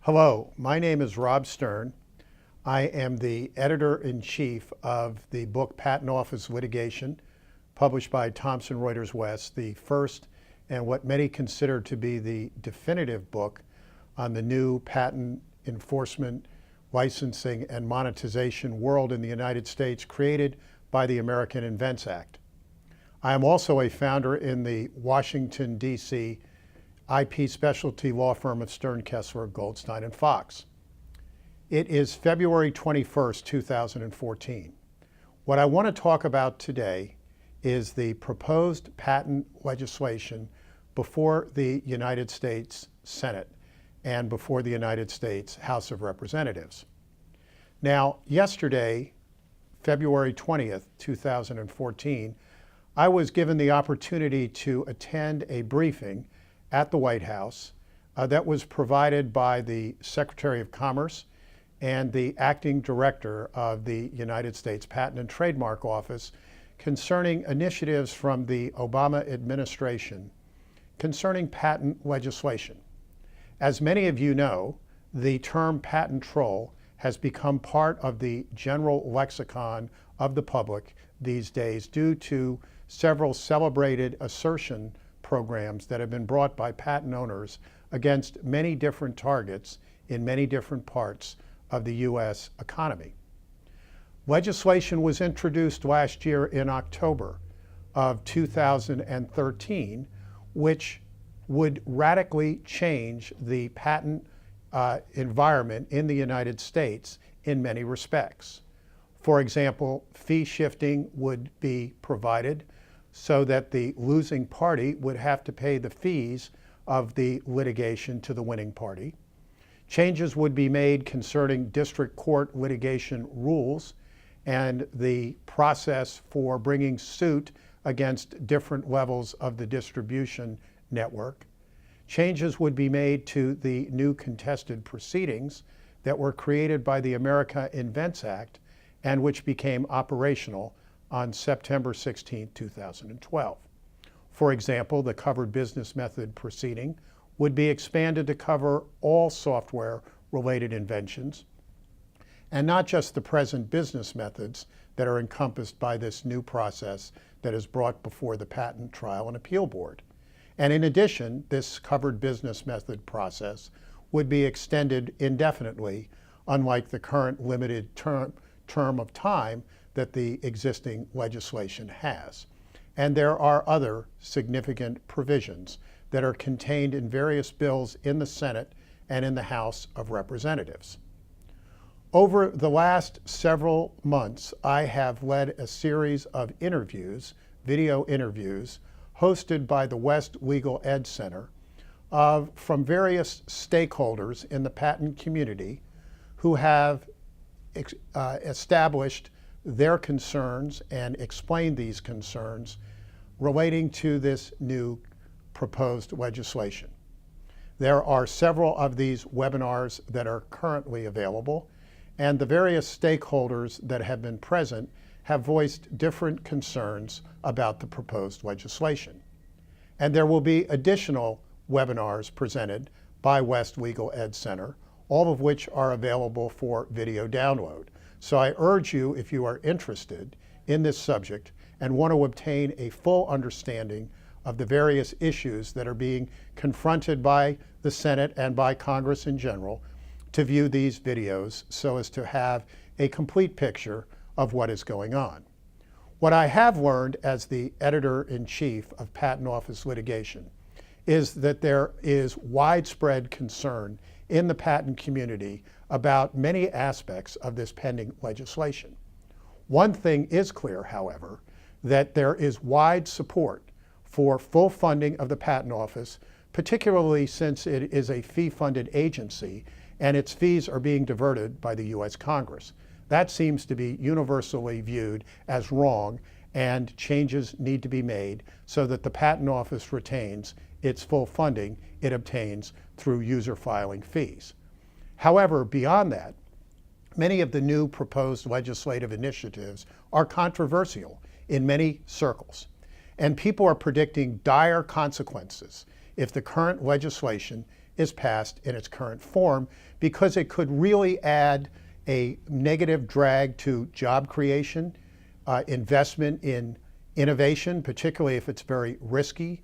Hello, my name is Rob Stern. I am the editor-in-chief of the book Patent Office Litigation, published by Thomson Reuters West, the first and what many consider to be the definitive book on the new patent enforcement, licensing, and monetization world in the United States created by the American Invents Act. I am also a founder in the Washington, D.C. IP specialty law firm of Stern, Kessler, Goldstein Fox. It is February 21st, 2014. What I want to talk about today is the proposed patent legislation before the United States Senate and before the United States House of Representatives. Now, yesterday, February 20th, 2014, I was given the opportunity to attend a briefing at the White House that was provided by the Secretary of Commerce and the acting director of the United States Patent and Trademark Office concerning initiatives from the Obama administration concerning patent legislation. As many of you know, the term patent troll has become part of the general lexicon of the public these days due to several celebrated assertion programs that have been brought by patent owners against many different targets in many different parts of the U.S. economy. Legislation was introduced last year in October of 2013, which would radically change the patent environment in the United States in many respects. For example, fee shifting would be provided so that the losing party would have to pay the fees of the litigation to the winning party. Changes would be made concerning district court litigation rules and the process for bringing suit against different levels of the distribution network. Changes would be made to the new contested proceedings that were created by the American Invents Act and which became operational on September 16, 2012. For example, the covered business method proceeding would be expanded to cover all software-related inventions, and not just the present business methods that are encompassed by this new process that is brought before the Patent Trial and Appeal Board. And in addition, this covered business method process would be extended indefinitely, unlike the current limited term of time that the existing legislation has. And there are other significant provisions that are contained in various bills in the Senate and in the House of Representatives. Over the last several months, I have led a series of interviews, video interviews, hosted by the West Legal Ed Center from various stakeholders in the patent community who have established their concerns and explained these concerns relating to this new proposed legislation. There are several of these webinars that are currently available, and the various stakeholders that have been present have voiced different concerns about the proposed legislation. And there will be additional webinars presented by West Legal Ed Center, all of which are available for video download. So I urge you, if you are interested in this subject and want to obtain a full understanding of the various issues that are being confronted by the Senate and by Congress in general, to view these videos so as to have a complete picture of what is going on. What I have learned as the editor-in-chief of Patent Office Litigation is that there is widespread concern in the patent community about many aspects of this pending legislation. One thing is clear, however, that there is wide support for full funding of the Patent Office, particularly since it is a fee-funded agency and its fees are being diverted by the U.S. Congress. That seems to be universally viewed as wrong, and changes need to be made so that the Patent Office retains its full funding it obtains through user filing fees. However, beyond that, many of the new proposed legislative initiatives are controversial in many circles, and people are predicting dire consequences if the current legislation is passed in its current form, because it could really add a negative drag to job creation, investment in innovation, particularly if it's very risky,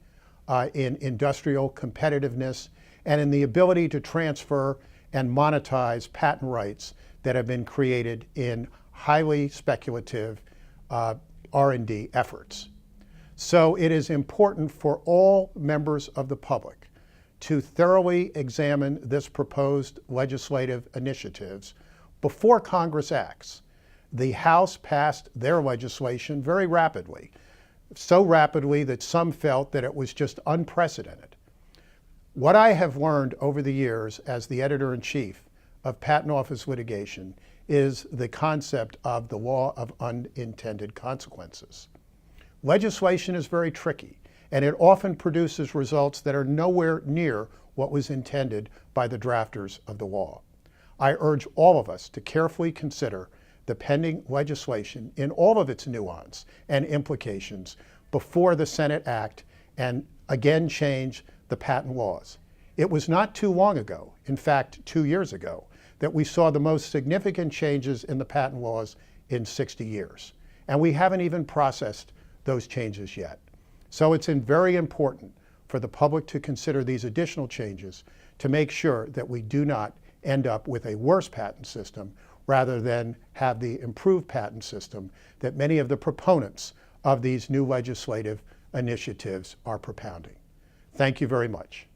in industrial competitiveness, and in the ability to transfer and monetize patent rights that have been created in highly speculative R&D efforts. So it is important for all members of the public to thoroughly examine this proposed legislative initiatives before Congress acts. The House passed their legislation very rapidly, so rapidly that some felt that it was just unprecedented. What I have learned over the years as the editor-in-chief of Patent Office Litigation is the concept of the law of unintended consequences. Legislation is very tricky, and it often produces results that are nowhere near what was intended by the drafters of the law. I urge all of us to carefully consider the pending legislation in all of its nuance and implications before the Senate act and again change the patent laws. It was not too long ago, in fact 2 years ago, that we saw the most significant changes in the patent laws in 60 years. And we haven't even processed those changes yet. So it's very important for the public to consider these additional changes to make sure that we do not end up with a worse patent system rather than have the improved patent system that many of the proponents of these new legislative initiatives are propounding. Thank you very much.